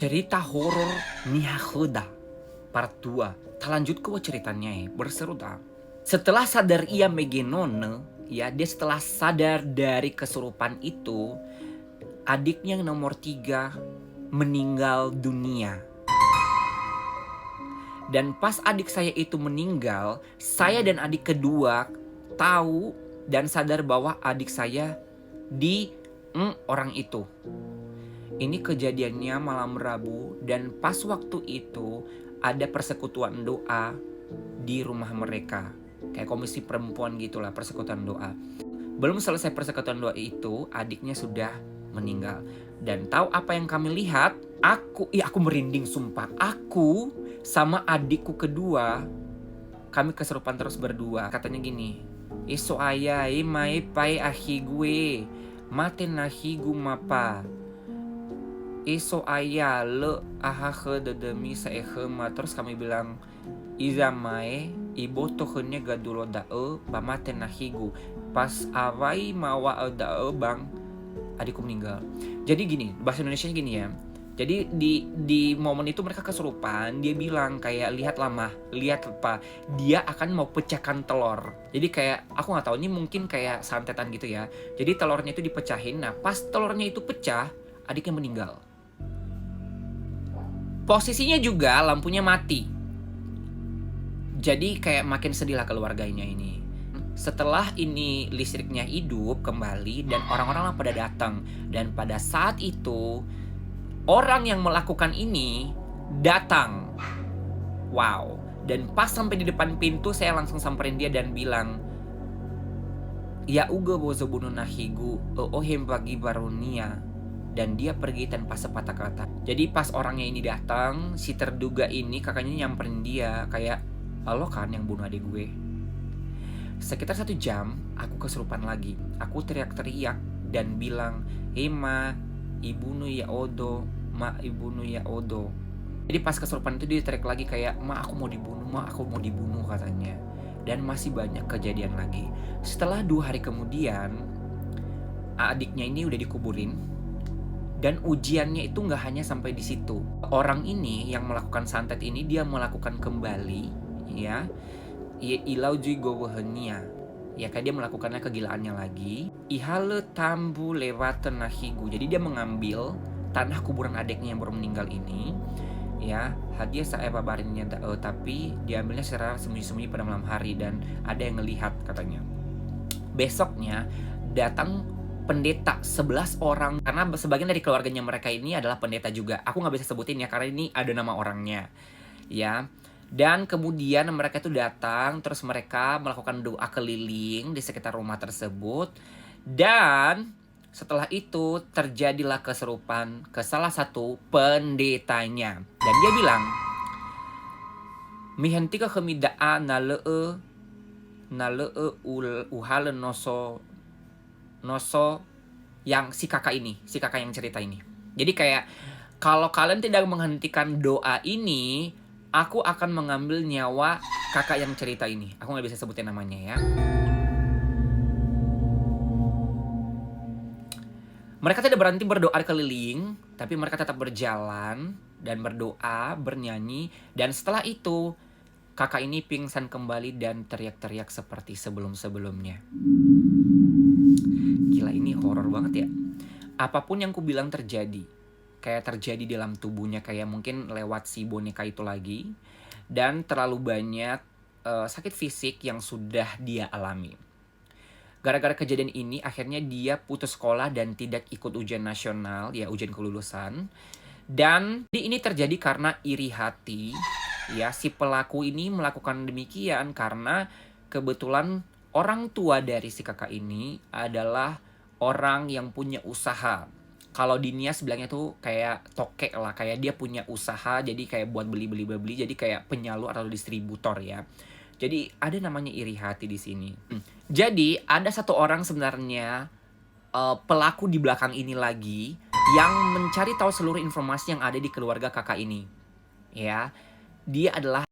Cerita horor Nihahuda part 2. Lanjut ke ceritanya berseru dah. Setelah sadar ia megenone, ya dia setelah sadar dari kesurupan itu, adiknya yang nomor 3 meninggal dunia. Dan pas adik saya itu meninggal, saya dan adik kedua tahu dan sadar bahwa adik saya di orang itu. Ini kejadiannya malam Rabu dan pas waktu itu ada persekutuan doa di rumah mereka. Kayak komisi perempuan gitulah, persekutuan doa. Belum selesai persekutuan doa itu, adiknya sudah meninggal. Dan tahu apa yang kami lihat? Aku merinding sumpah. Aku sama adikku kedua, kami kesurupan terus berdua. Katanya gini, "Iso ayah, mai pai ahi gue, mate nahi gu mapa. Iso ayah le aha demi saehema." Terus kami bilang, "Iza mae ibo tohnya gadulo dae bamate nahigu." Pas awai mawa dae bang, adikku meninggal. Jadi gini, bahasa Indonesia gini ya. Jadi di momen itu mereka kesurupan, dia bilang kayak lihat apa, dia akan mau pecahkan telur. Jadi kayak aku nggak tahu, ini mungkin kayak santetan gitu ya. Jadi telurnya itu dipecahin. Nah pas telurnya itu pecah, adiknya meninggal. Posisinya juga lampunya mati. Jadi kayak makin sedih lah keluarganya ini. Setelah ini listriknya hidup kembali dan orang-orang pada datang. Dan pada saat itu orang yang melakukan ini datang. Wow. Dan pas sampai di depan pintu saya langsung samperin dia dan bilang, "Ya uga bozo bunuh nahigu, ohem bagi barunia." Dan dia pergi tanpa sepatah kata. Jadi pas orangnya ini datang, si terduga ini kakaknya nyamperin dia kayak, "Lo kan yang bunuh adik gue." Sekitar 1 jam, aku kesurupan lagi. Aku teriak-teriak dan bilang, "Ma, ibunu ya odo, ma ibunu ya odo." Jadi pas kesurupan itu dia teriak lagi kayak, "Ma, aku mau dibunuh, ma, aku mau dibunuh," katanya. Dan masih banyak kejadian lagi. Setelah 2 hari kemudian, adiknya ini udah dikuburin. Dan ujiannya itu nggak hanya sampai di situ. Orang ini yang melakukan santet ini dia melakukan kembali, ya, ilau jui gowehenia. Ya kayak dia melakukannya kegilaannya lagi. Ihale tambu lewat tenahigu. Jadi dia mengambil tanah kuburan adiknya yang baru meninggal ini, ya, hadiah saya babarinnya, tapi diambilnya secara sembunyi-sembunyi pada malam hari dan ada yang ngelihat katanya. Besoknya datang pendeta 11 orang, karena sebagian dari keluarganya mereka ini adalah pendeta juga. Aku nggak bisa sebutin ya karena ini ada nama orangnya, ya. Dan kemudian mereka itu datang, terus mereka melakukan doa keliling di sekitar rumah tersebut. Dan setelah itu terjadilah keserupan ke salah satu pendetanya. Dan dia bilang, "Mihentika kemidaa nalee uhale noso," yang si kakak yang cerita ini. Jadi kayak, kalau kalian tidak menghentikan doa ini, aku akan mengambil nyawa kakak yang cerita ini. Aku nggak bisa sebutin namanya ya. Mereka tidak berhenti berdoa keliling, tapi mereka tetap berjalan dan berdoa, bernyanyi. Dan setelah itu, kakak ini pingsan kembali dan teriak-teriak seperti sebelum-sebelumnya. Gila, ini horor banget ya. Apapun yang ku bilang terjadi. Kayak terjadi dalam tubuhnya, kayak mungkin lewat si boneka itu lagi. Dan terlalu banyak sakit fisik yang sudah dia alami. Gara-gara kejadian ini akhirnya dia putus sekolah dan tidak ikut ujian nasional, ya ujian kelulusan. Dan ini terjadi karena iri hati, ya si pelaku ini melakukan demikian karena kebetulan orang tua dari si kakak ini adalah orang yang punya usaha. Kalau di Nias bilangnya tuh kayak tokek lah, kayak dia punya usaha, jadi kayak buat beli, jadi kayak penyalur atau distributor ya. Jadi ada namanya iri hati di sini. Jadi ada satu orang sebenarnya pelaku di belakang ini lagi yang mencari tahu seluruh informasi yang ada di keluarga kakak ini. Ya, dia adalah